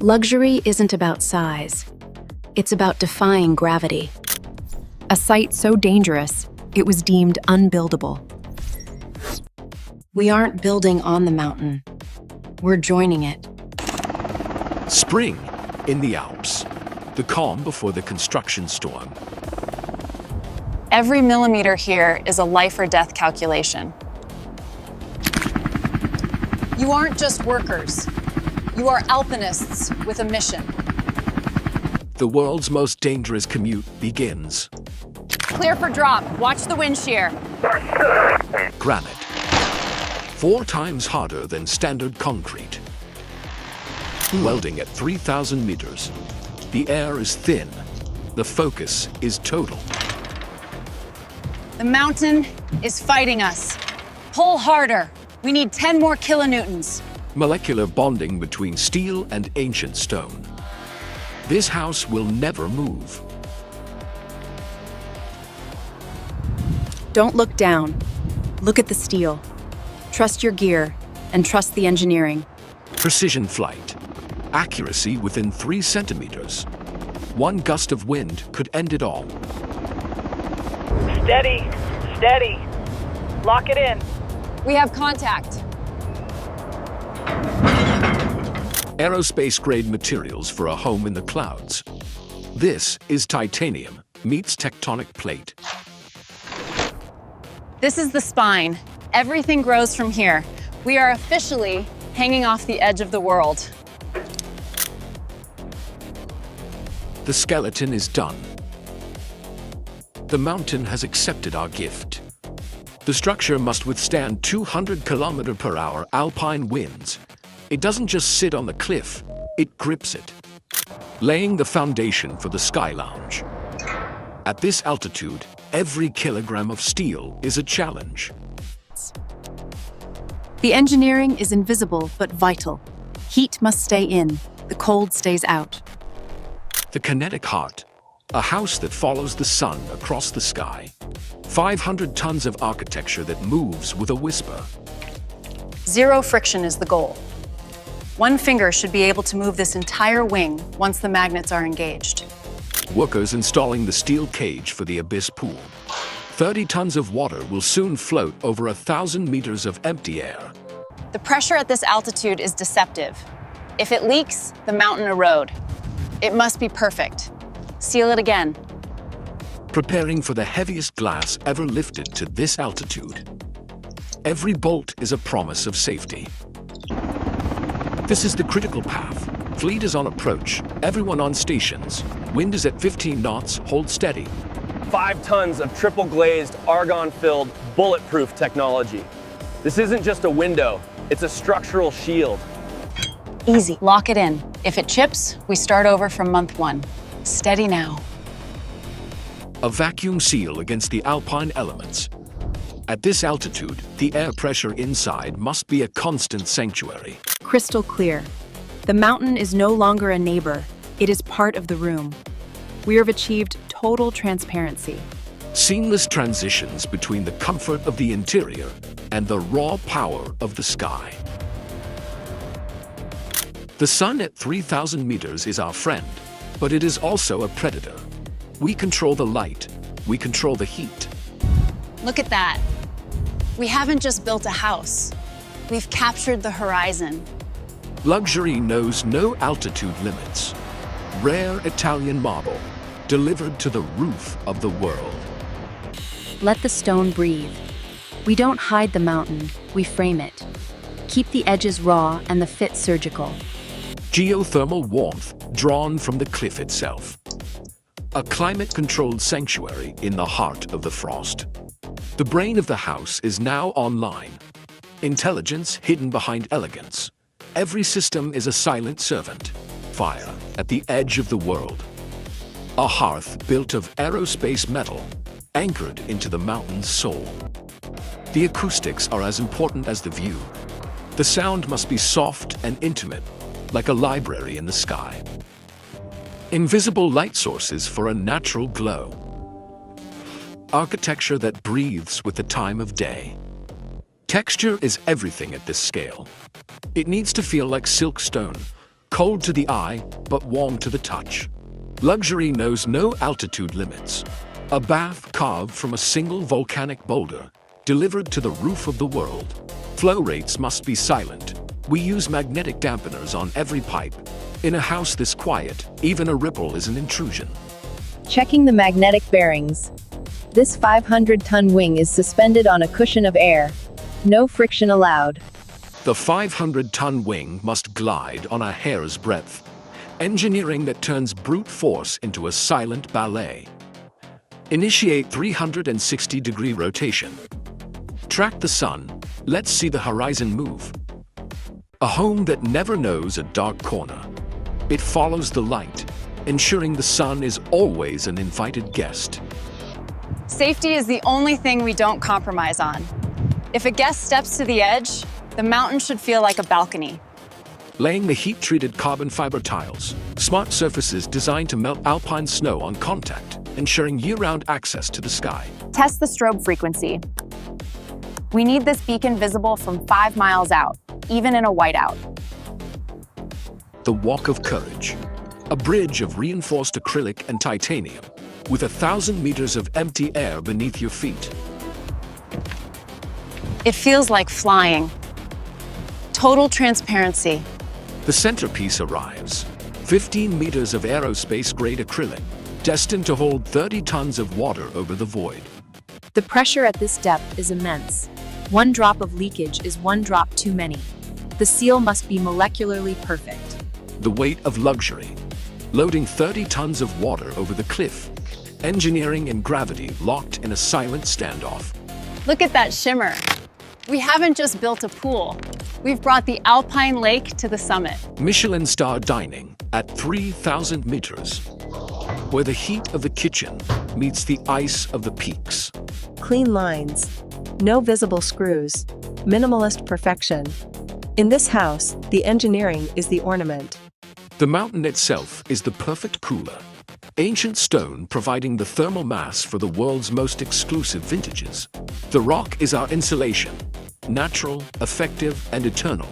Luxury isn't about size. It's about defying gravity. A site so dangerous, it was deemed unbuildable. We aren't building on the mountain. We're joining it. Spring in the Alps, the calm before the construction storm. Every millimeter here is a life or death calculation. You aren't just workers. You are alpinists with a mission. The world's most dangerous commute begins. Clear for drop. Watch the wind shear. Granite. 4 times harder than standard concrete. Welding at 3,000 meters. The air is thin. The focus is total. The mountain is fighting us. Pull harder. We need 10 more kilonewtons. Molecular bonding between steel and ancient stone. This house will never move. Don't look down. Look at the steel. Trust your gear and trust the engineering. Precision flight. Accuracy within 3 centimeters. One gust of wind could end it all. Steady, steady. Lock it in. We have contact. Aerospace-grade materials for a home in the clouds. This is titanium meets tectonic plate. This is the spine. Everything grows from here. We are officially hanging off the edge of the world. The skeleton is done. The mountain has accepted our gift. The structure must withstand 200 km/h Alpine winds. It doesn't just sit on the cliff, it grips it, laying the foundation for the Sky Lounge. At this altitude, every kilogram of steel is a challenge. The engineering is invisible but vital. Heat must stay in, the cold stays out. The kinetic heart, a house that follows the sun across the sky. 500 tons of architecture that moves with a whisper. Zero friction is the goal. One finger should be able to move this entire wing once the magnets are engaged. Workers installing the steel cage for the abyss pool. 30 tons of water will soon float over 1,000 meters of empty air. The pressure at this altitude is deceptive. If it leaks, the mountain erode. It must be perfect. Seal it again. Preparing for the heaviest glass ever lifted to this altitude. Every bolt is a promise of safety. This is the critical path. Fleet is on approach. Everyone on stations. Wind is at 15 knots. Hold steady. 5 tons of triple glazed, argon-filled, bulletproof technology. This isn't just a window, it's a structural shield. Easy. Lock it in. If it chips, we start over from month 1. Steady now. A vacuum seal against the alpine elements. At this altitude, the air pressure inside must be a constant sanctuary. Crystal clear. The mountain is no longer a neighbor. It is part of the room. We have achieved total transparency. Seamless transitions between the comfort of the interior and the raw power of the sky. The sun at 3,000 meters is our friend, but it is also a predator. We control the light. We control the heat. Look at that. We haven't just built a house. We've captured the horizon. Luxury knows no altitude limits. Rare Italian marble, delivered to the roof of the world. Let the stone breathe. We don't hide the mountain, we frame it. Keep the edges raw and the fit surgical. Geothermal warmth drawn from the cliff itself. A climate-controlled sanctuary in the heart of the frost. The brain of the house is now online. Intelligence hidden behind elegance. Every system is a silent servant. Fire at the edge of the world. A hearth built of aerospace metal, anchored into the mountain's soul. The acoustics are as important as the view. The sound must be soft and intimate, like a library in the sky. Invisible light sources for a natural glow. Architecture that breathes with the time of day. Texture is everything at this scale. It needs to feel like silk stone, Cold to the eye, but warm to the touch. Luxury knows no altitude limits. A bath carved from a single volcanic boulder, delivered to the roof of the world. Flow rates must be silent. We use magnetic dampeners on every pipe. In a house this quiet, even a ripple is an intrusion. Checking the magnetic bearings. This 500-ton wing is suspended on a cushion of air. No friction allowed. The 500-ton wing must glide on a hair's breadth. Engineering that turns brute force into a silent ballet. Initiate 360-degree rotation. Track the sun. Let's see the horizon move. A home that never knows a dark corner. It follows the light, ensuring the sun is always an invited guest. Safety is the only thing we don't compromise on. If a guest steps to the edge, the mountain should feel like a balcony. Laying the heat-treated carbon fiber tiles, smart surfaces designed to melt alpine snow on contact, ensuring year-round access to the sky. Test the strobe frequency. We need this beacon visible from 5 miles out, even in a whiteout. The Walk of Courage. A bridge of reinforced acrylic and titanium, with 1,000 meters of empty air beneath your feet. It feels like flying. Total transparency. The centerpiece arrives. 15 meters of aerospace-grade acrylic, destined to hold 30 tons of water over the void. The pressure at this depth is immense. One drop of leakage is one drop too many. The seal must be molecularly perfect. The weight of luxury. Loading 30 tons of water over the cliff. Engineering and gravity locked in a silent standoff. Look at that shimmer. We haven't just built a pool. We've brought the Alpine lake to the summit. Michelin star dining at 3,000 meters, where the heat of the kitchen meets the ice of the peaks. Clean lines. No visible screws. Minimalist perfection. In this house, the engineering is the ornament. The mountain itself is the perfect cooler. Ancient stone providing the thermal mass for the world's most exclusive vintages. The rock is our insulation. Natural, effective, and eternal.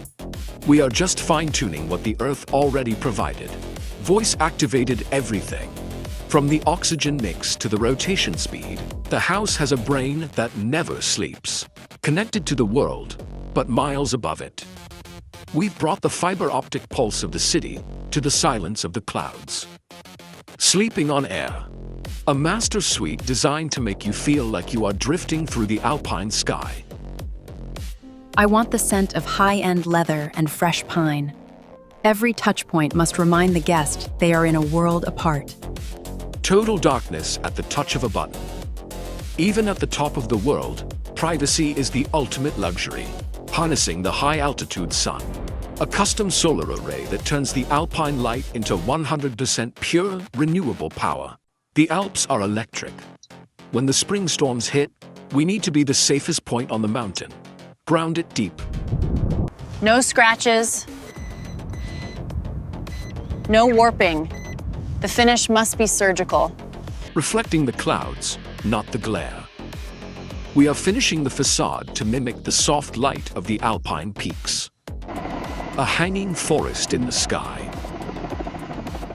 We are just fine-tuning what the Earth already provided. Voice-activated everything. From the oxygen mix to the rotation speed, the house has a brain that never sleeps. Connected to the world, but miles above it. We've brought the fiber optic pulse of the city to the silence of the clouds. Sleeping on air. A master suite designed to make you feel like you are drifting through the alpine sky. I want the scent of high-end leather and fresh pine. Every touchpoint must remind the guest they are in a world apart. Total darkness at the touch of a button. Even at the top of the world, privacy is the ultimate luxury. Harnessing the high-altitude sun. A custom solar array that turns the alpine light into 100% pure, renewable power. The Alps are electric. When the spring storms hit, we need to be the safest point on the mountain. Ground it deep. No scratches. No warping. The finish must be surgical. Reflecting the clouds, not the glare. We are finishing the facade to mimic the soft light of the alpine peaks. A hanging forest in the sky,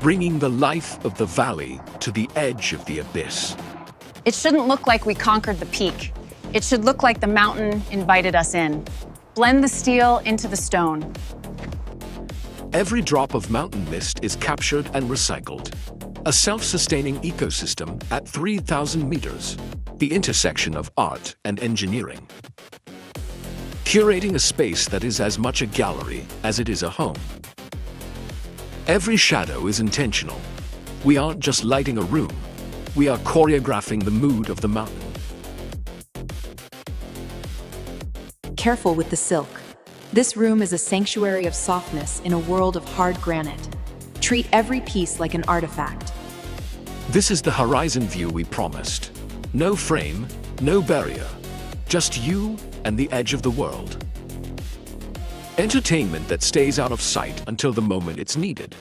bringing the life of the valley to the edge of the abyss. It shouldn't look like we conquered the peak. It should look like the mountain invited us in. Blend the steel into the stone. Every drop of mountain mist is captured and recycled. A self-sustaining ecosystem at 3,000 meters. The intersection of art and engineering. Curating a space that is as much a gallery as it is a home. Every shadow is intentional. We aren't just lighting a room. We are choreographing the mood of the mountain. Careful with the silk. This room is a sanctuary of softness in a world of hard granite. Treat every piece like an artifact. This is the horizon view we promised. No frame, no barrier. Just you and the edge of the world. Entertainment that stays out of sight until the moment it's needed.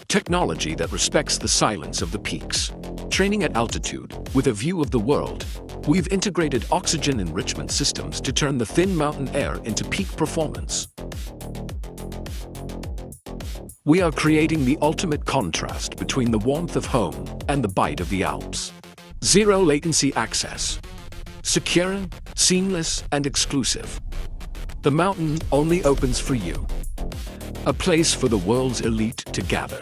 Technology that respects the silence of the peaks. Training at altitude with a view of the world. We've integrated oxygen enrichment systems to turn the thin mountain air into peak performance. We are creating the ultimate contrast between the warmth of home and the bite of the Alps. Zero latency access. Secure, seamless, and exclusive. The mountain only opens for you. A place for the world's elite to gather.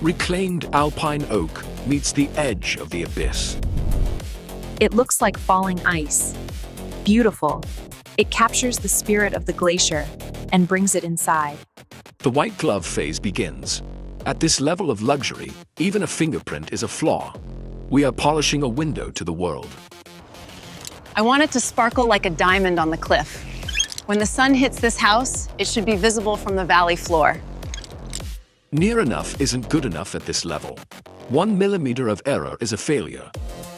Reclaimed alpine oak meets the edge of the abyss. It looks like falling ice. Beautiful. It captures the spirit of the glacier and brings it inside. The white glove phase begins. At this level of luxury, even a fingerprint is a flaw. We are polishing a window to the world. I want it to sparkle like a diamond on the cliff. When the sun hits this house, it should be visible from the valley floor. Near enough isn't good enough at this level. 1 millimeter of error is a failure.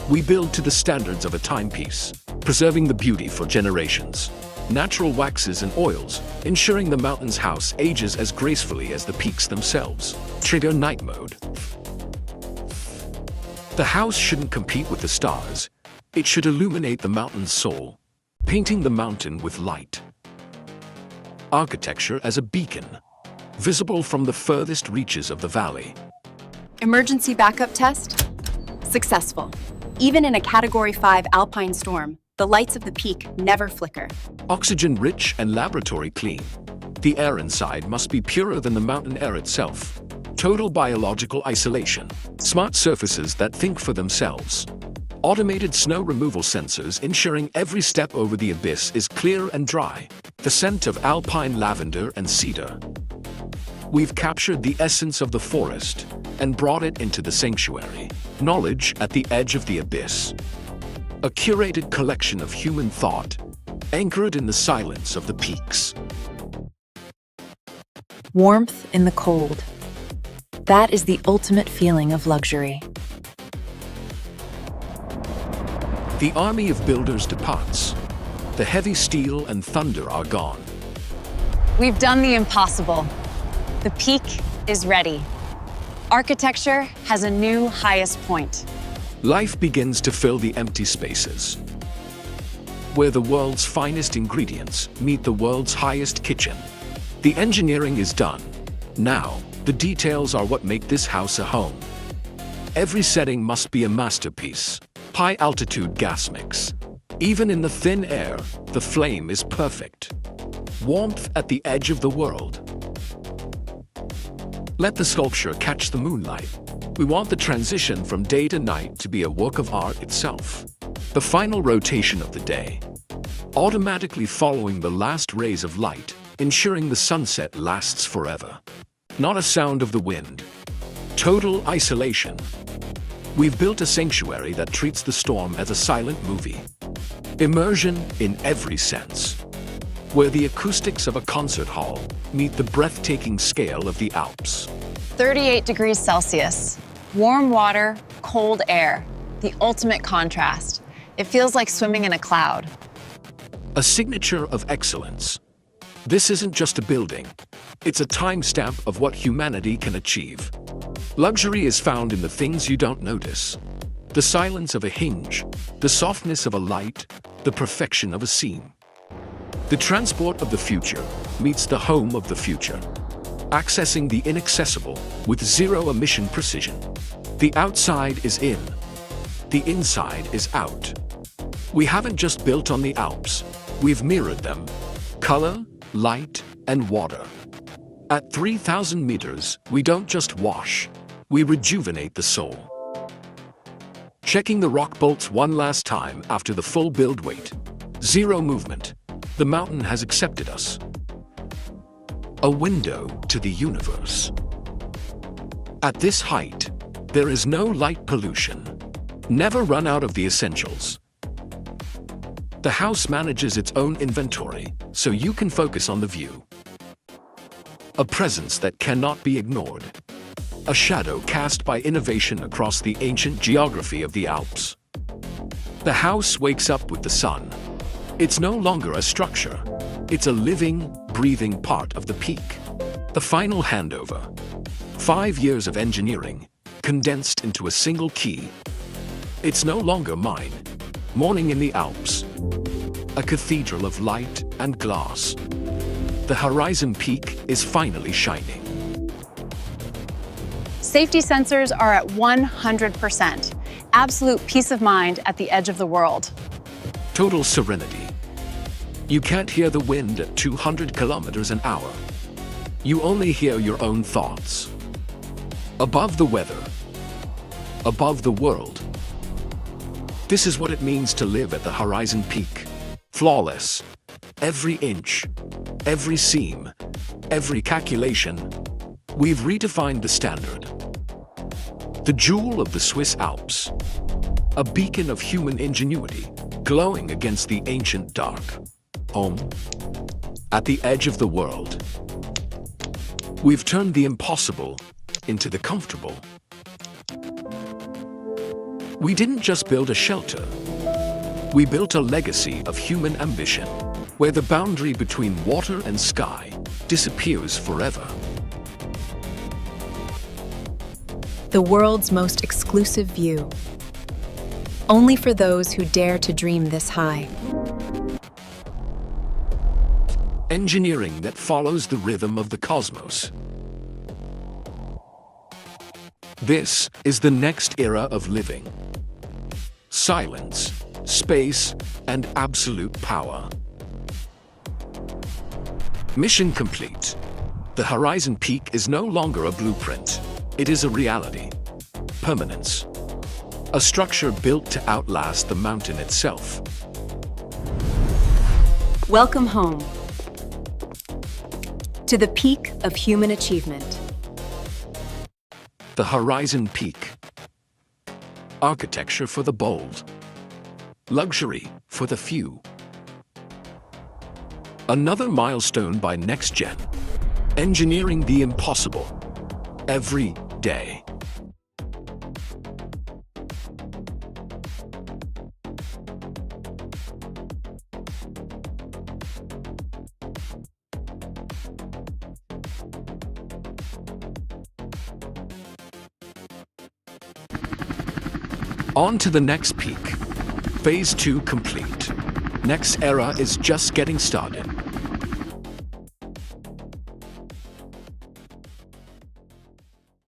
We build to the standards of a timepiece, preserving the beauty for generations. Natural waxes and oils, ensuring the mountain's house ages as gracefully as the peaks themselves. Trigger night mode. The house shouldn't compete with the stars. It should illuminate the mountain's soul, painting the mountain with light. Architecture as a beacon, visible from the furthest reaches of the valley. Emergency backup test? Successful. Even in a Category 5 alpine storm, the lights of the peak never flicker. Oxygen-rich and laboratory-clean. The air inside must be purer than the mountain air itself. Total biological isolation. Smart surfaces that think for themselves. Automated snow removal sensors ensuring every step over the abyss is clear and dry. The scent of alpine lavender and cedar. We've captured the essence of the forest and brought it into the sanctuary. Knowledge at the edge of the abyss. A curated collection of human thought, anchored in the silence of the peaks. Warmth in the cold. That is the ultimate feeling of luxury. The army of builders departs. The heavy steel and thunder are gone. We've done the impossible. The peak is ready. Architecture has a new highest point. Life begins to fill the empty spaces, where the world's finest ingredients meet the world's highest kitchen. The engineering is done. Now, the details are what make this house a home. Every setting must be a masterpiece. High-altitude gas mix. Even in the thin air, the flame is perfect. Warmth at the edge of the world. Let the sculpture catch the moonlight. We want the transition from day to night to be a work of art itself. The final rotation of the day, automatically following the last rays of light, ensuring the sunset lasts forever. Not a sound of the wind. Total isolation. We've built a sanctuary that treats the storm as a silent movie. Immersion in every sense. Where the acoustics of a concert hall meet the breathtaking scale of the Alps. 38 degrees Celsius. Warm water, cold air. The ultimate contrast. It feels like swimming in a cloud. A signature of excellence. This isn't just a building. It's a timestamp of what humanity can achieve. Luxury is found in the things you don't notice. The silence of a hinge, the softness of a light, the perfection of a seam. The transport of the future meets the home of the future. Accessing the inaccessible with zero-emission precision. The outside is in. The inside is out. We haven't just built on the Alps. We've mirrored them. Color, light, and water. At 3,000 meters, we don't just wash. We rejuvenate the soul. Checking the rock bolts one last time after the full build weight. Zero movement. The mountain has accepted us. A window to the universe. At this height, there is no light pollution. Never run out of the essentials. The house manages its own inventory, so you can focus on the view. A presence that cannot be ignored. A shadow cast by innovation across the ancient geography of the Alps. The house wakes up with the sun. It's no longer a structure. It's a living, breathing part of the peak. The final handover. 5 years of engineering, condensed into a single key. It's no longer mine. Morning in the Alps. A cathedral of light and glass. The horizon peak is finally shining. Safety sensors are at 100%. Absolute peace of mind at the edge of the world. Total serenity. You can't hear the wind at 200 kilometers an hour. You only hear your own thoughts. Above the weather. Above the world. This is what it means to live at the Horizon Peak. Flawless. Every inch, every seam, every calculation. We've redefined the standard. The jewel of the Swiss Alps. A beacon of human ingenuity, glowing against the ancient dark. Home. At the edge of the world. We've turned the impossible into the comfortable. We didn't just build a shelter. We built a legacy of human ambition, where the boundary between water and sky disappears forever. The world's most exclusive view. Only for those who dare to dream this high. Engineering that follows the rhythm of the cosmos. This is the next era of living. Silence, space, and absolute power. Mission complete. The Horizon Peak is no longer a blueprint. It is a reality. Permanence. A structure built to outlast the mountain itself. Welcome home. To the peak of human achievement. The Horizon Peak. Architecture for the bold. Luxury for the few. Another milestone by NextGen. Engineering the impossible. Every day. On to the next peak. Phase 2 complete. Next era is just getting started.